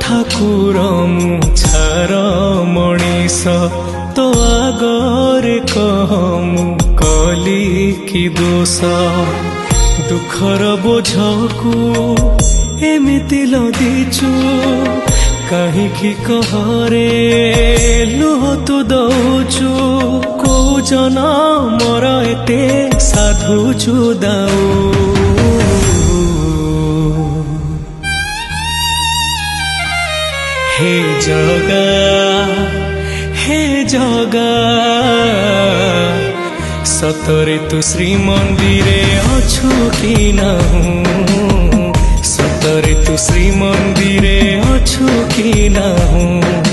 ठाकुर मुछार मनीष तो आगरे कह मु कली कि दोष दुखर बोझकू एमिति लदिचु कहीं कहरे लुह तू दौचु को जना मोर एते साधु जुदाऊ हे जगा सतरे तू श्रीमंदिरे अछु कि नाहु सतरे तू श्रीमंदिरे अछु कि नाहु।